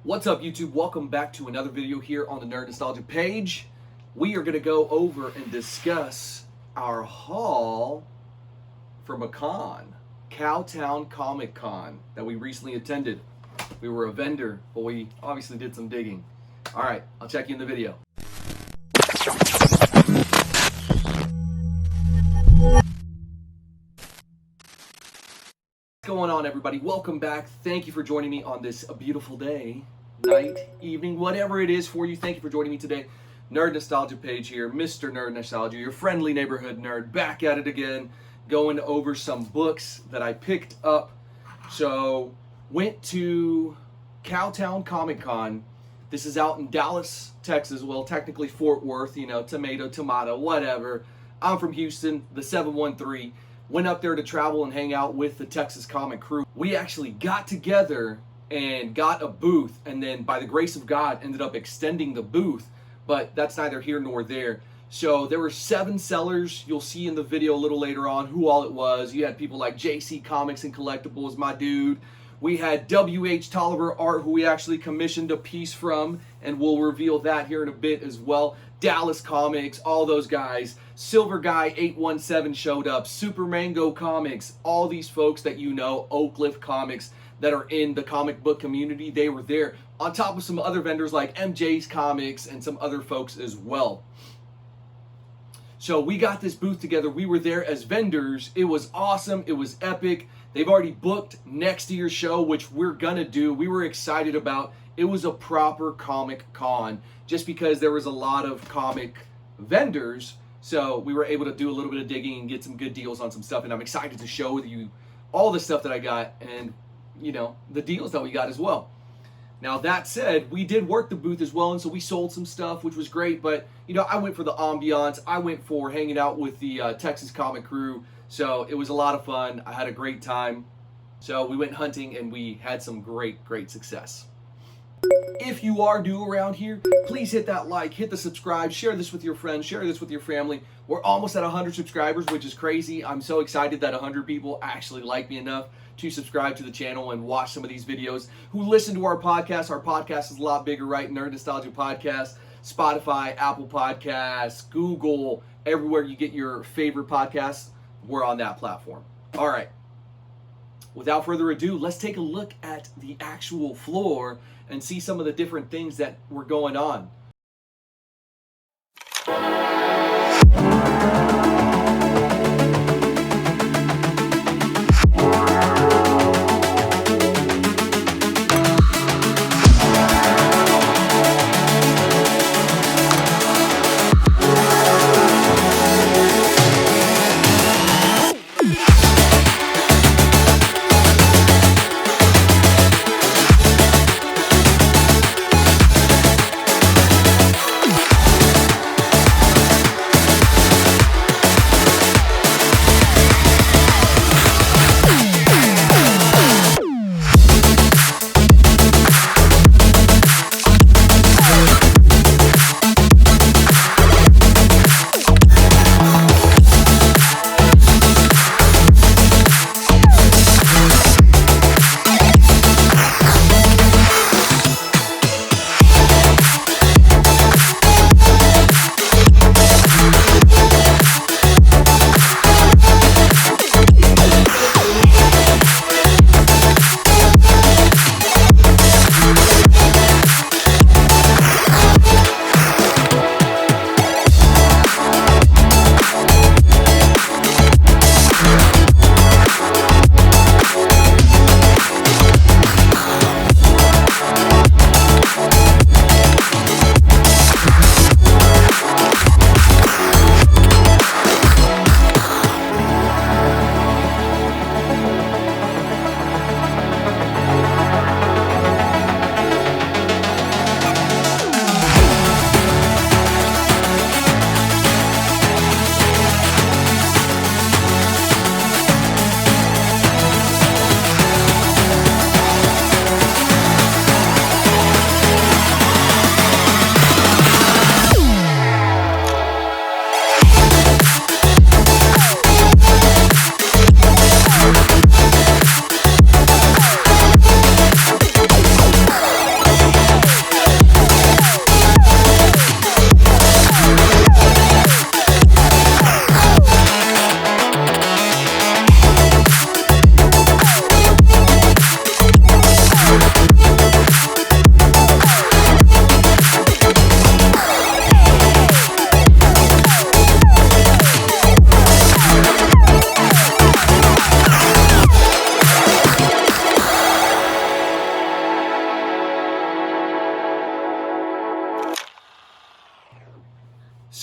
What's up, YouTube? Welcome back to another video here on the Nerd Nostalgia page. We are going to go over and discuss our haul from a con, Cowtown Comic Con, that we recently attended. We were a vendor, but we obviously did some digging. All right, I'll check you in the video. What's going on, everybody? Welcome back. Thank you for joining me on this beautiful day, night, evening, whatever it is for you. Thank you for joining me today. Nerd Nostalgia page here, Mr. Nerd Nostalgia, your friendly neighborhood nerd, back at it again, going over some books that I picked up. So, went to Cowtown Comic Con. This is out in Dallas, Texas. Well, technically Fort Worth, you know, tomato, whatever. I'm from Houston, the 713. Went up there to travel and hang out with the Texas comic crew. We actually got together and got a booth, and then by the grace of God ended up extending the booth, but that's neither here nor there. So there were 7 sellers. You'll see in the video a little later on who all it was. You had people like JC Comics and Collectibles, my dude. We had W.H. Tolliver Art, who we actually commissioned a piece from, and we'll reveal that here in a bit as well. Dallas Comics, all those guys. Silver Guy 817 showed up. Super Mango Comics, all these folks that you know, Oak Cliff Comics, that are in the comic book community, they were there. On top of some other vendors like MJ's Comics and some other folks as well. So we got this booth together. We were there as vendors. It was awesome. It was epic. They've already booked next year's show, which we're gonna do. We were excited about. It was a proper comic con just because there was a lot of comic vendors. So we were able to do a little bit of digging and get some good deals on some stuff. And I'm excited to show you all the stuff that I got and, you know, the deals that we got as well. Now, that said, we did work the booth as well, and so we sold some stuff, which was great. But, you know, I went for the ambiance. I went for hanging out with the Texas comic crew. So it was a lot of fun. I had a great time. So we went hunting, and we had some great success. If you are new around here, please hit that like, hit the subscribe, share this with your friends, share this with your family. We're almost at 100 subscribers, which is crazy. I'm so excited that 100 people actually like me enough to subscribe to the channel and watch some of these videos, who listen to our podcast. Our podcast is a lot bigger, right? Nerd Nostalgia Podcast, Spotify, Apple Podcasts, Google, everywhere you get your favorite podcasts, we're on that platform. All right. Without further ado, let's take a look at the actual floor and see some of the different things that were going on.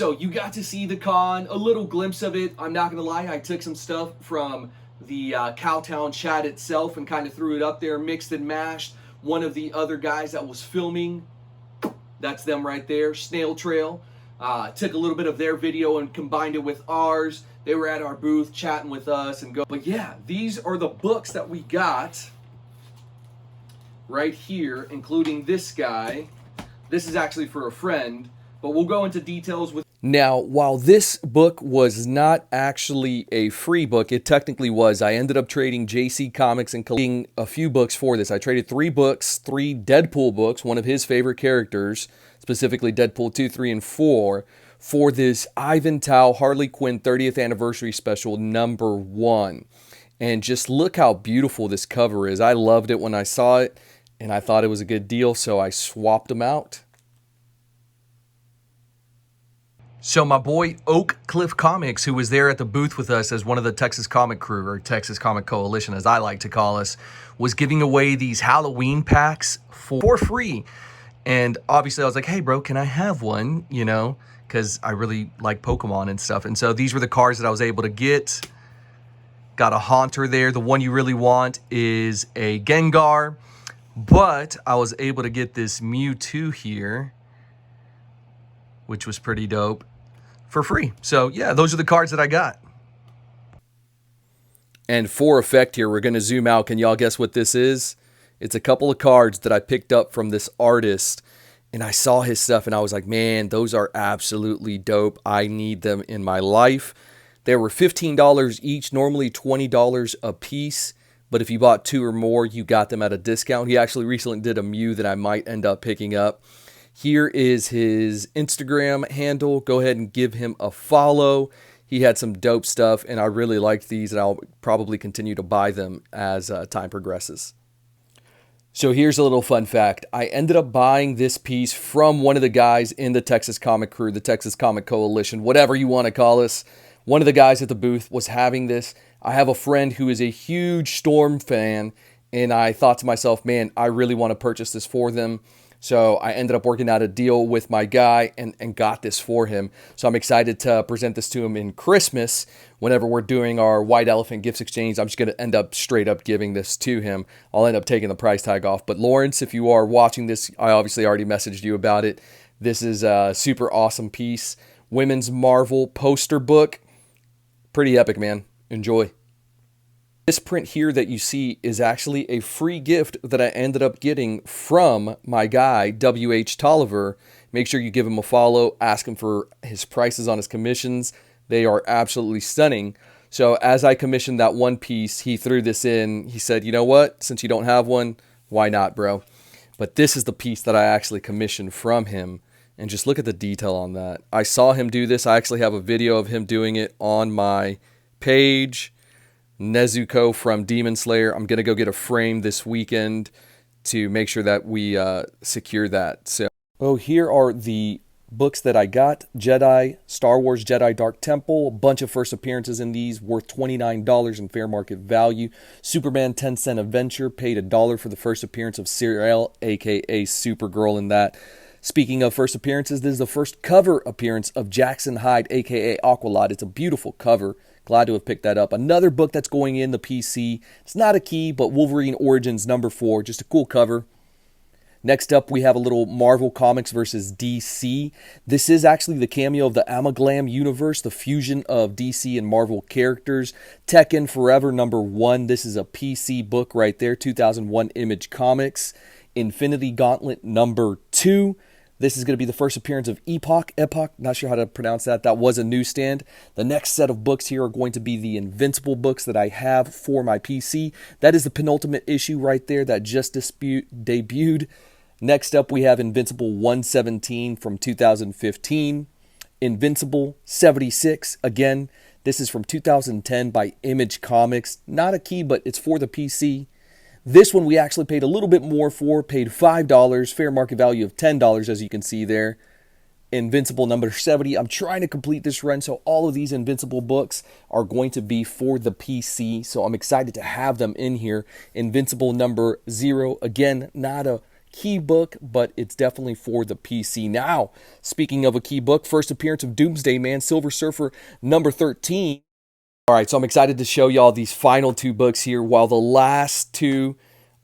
So you got to see the con, a little glimpse of it. I'm not going to lie, I took some stuff from the Cowtown chat itself and kind of threw it up there, mixed and mashed. One of the other guys that was filming, that's them right there, Snail Trail, took a little bit of their video and combined it with ours. They were at our booth chatting with us and go. But yeah, these are the books that we got right here, including this guy. This is actually for a friend, but we'll go into details with. Now, while this book was not actually a free book, it technically was. I ended up trading JC Comics and collecting a few books for this. I traded 3 books, 3 Deadpool books, one of his favorite characters, specifically Deadpool 2, 3, and 4, for this Ivan Tao Harley Quinn 30th Anniversary Special #1. And just look how beautiful this cover is. I loved it when I saw it, and I thought it was a good deal, so I swapped them out. So my boy Oak Cliff Comics, who was there at the booth with us as one of the Texas Comic Crew, or Texas Comic Coalition as I like to call us, was giving away these Halloween packs for free. And obviously I was like, hey bro, can I have one? You know, because I really like Pokemon and stuff. And so these were the cards that I was able to get. Got a Haunter there. The one you really want is a Gengar. But I was able to get this Mewtwo here, which was pretty dope, for free. So yeah, those are the cards that I got. And for effect here, we're going to zoom out. Can y'all guess what this is? It's a couple of cards that I picked up from this artist, and I saw his stuff and I was like, man, those are absolutely dope. I need them in my life. They were $15 each, normally $20 a piece. But if you bought 2 or more, you got them at a discount. He actually recently did a Mew that I might end up picking up. Here is his Instagram handle. Go ahead and give him a follow. He had some dope stuff, and I really liked these, and I'll probably continue to buy them as time progresses. So here's a little fun fact. I ended up buying this piece from one of the guys in the Texas Comic Crew, the Texas Comic Coalition, whatever you want to call us. One of the guys at the booth was having this. I have a friend who is a huge Storm fan, and I thought to myself, man, I really want to purchase this for them. So I ended up working out a deal with my guy and got this for him. So I'm excited to present this to him in Christmas. Whenever we're doing our White Elephant Gifts Exchange, I'm just going to end up straight up giving this to him. I'll end up taking the price tag off. But Lawrence, if you are watching this, I obviously already messaged you about it. This is a super awesome piece. Women's Marvel poster book. Pretty epic, man. Enjoy. This print here that you see is actually a free gift that I ended up getting from my guy, W.H. Tolliver. Make sure you give him a follow. Ask him for his prices on his commissions. They are absolutely stunning. So as I commissioned that one piece, he threw this in. He said, you know what? Since you don't have one, why not, bro? But this is the piece that I actually commissioned from him. And just look at the detail on that. I saw him do this. I actually have a video of him doing it on my page. Nezuko from Demon Slayer. I'm going to go get a frame this weekend to make sure that we secure that. So, here are the books that I got. Jedi, Star Wars Jedi Dark Temple. A bunch of first appearances in these, worth $29 in fair market value. Superman 10-cent Adventure, paid $1 for the first appearance of Siriel, a.k.a. Supergirl in that. Speaking of first appearances, this is the first cover appearance of Jackson Hyde, a.k.a. Aqualad. It's a beautiful cover. Glad to have picked that up. Another book that's going in the PC. It's not a key, but Wolverine Origins #4. Just a cool cover. Next up, we have a little Marvel Comics versus DC. This is actually the cameo of the Amaglam universe, the fusion of DC and Marvel characters. Tekken Forever #1. This is a PC book right there. 2001 Image Comics. Infinity Gauntlet #2. This is going to be the first appearance of Epoch, not sure how to pronounce that. That was a newsstand. The next set of books here are going to be the Invincible books that I have for my PC. That is the penultimate issue right there that just debuted. Next up, we have Invincible 117 from 2015. Invincible 76, again, this is from 2010 by Image Comics. Not a key, but it's for the PC. This one we actually paid a little bit more for, paid $5, fair market value of $10 as you can see there. Invincible #70. I'm trying to complete this run, so all of these Invincible books are going to be for the PC, so I'm excited to have them in here. Invincible #0, again, not a key book, but it's definitely for the PC. Now, speaking of a key book, first appearance of Doomsday Man, Silver Surfer number 13. All right, so I'm excited to show y'all these final two books here. While the last two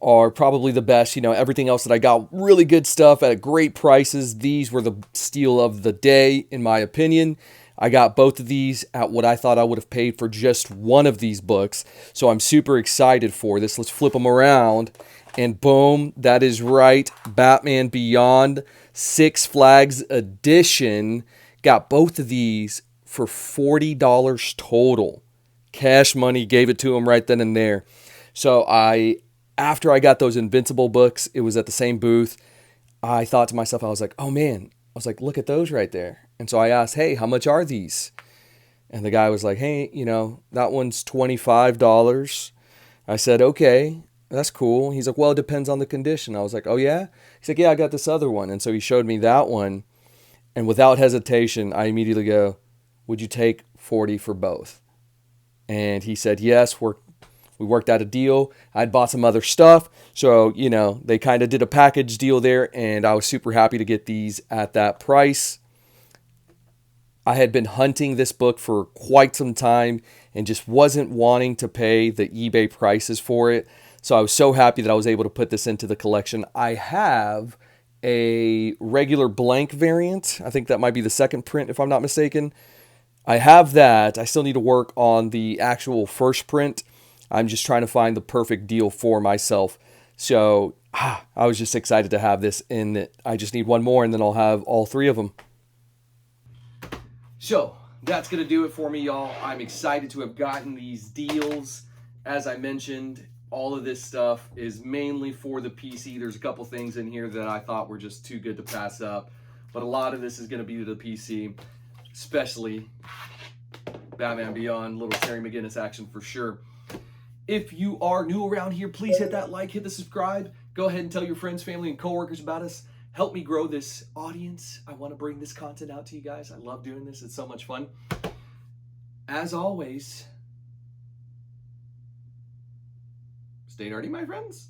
are probably the best, everything else that I got, really good stuff at great prices. These were the steal of the day, in my opinion. I got both of these at what I thought I would have paid for just one of these books. So I'm super excited for this. Let's flip them around. And boom, that is right. Batman Beyond Six Flags Edition. Got both of these for $40 total. Cash money, gave it to him right then and there. So after I got those Invincible books, it was at the same booth. I thought to myself, I was like, oh man, look at those right there. And so I asked, hey, how much are these? And the guy was like, hey, that one's $25. I said, okay, that's cool. He's like, well, it depends on the condition. I was like, oh yeah? He's like, yeah, I got this other one. And so he showed me that one. And without hesitation, I immediately go, would you take 40 for both? And he said, yes, we worked out a deal. I'd bought some other stuff. So, they kind of did a package deal there. And I was super happy to get these at that price. I had been hunting this book for quite some time and just wasn't wanting to pay the eBay prices for it. So I was so happy that I was able to put this into the collection. I have a regular blank variant. I think that might be the second print if I'm not mistaken. I have that. I still need to work on the actual first print. I'm just trying to find the perfect deal for myself. So I was just excited to have this in it. I just need one more and then I'll have all three of them. So that's going to do it for me, y'all. I'm excited to have gotten these deals. As I mentioned, all of this stuff is mainly for the PC. There's a couple things in here that I thought were just too good to pass up. But a lot of this is going to be to the PC, especially Batman Beyond, little Terry McGinnis action for sure. If you are new around here, please hit that like, hit the subscribe. Go ahead and tell your friends, family, and coworkers about us. Help me grow this audience. I want to bring this content out to you guys. I love doing this. It's so much fun. As always, stay nerdy, my friends.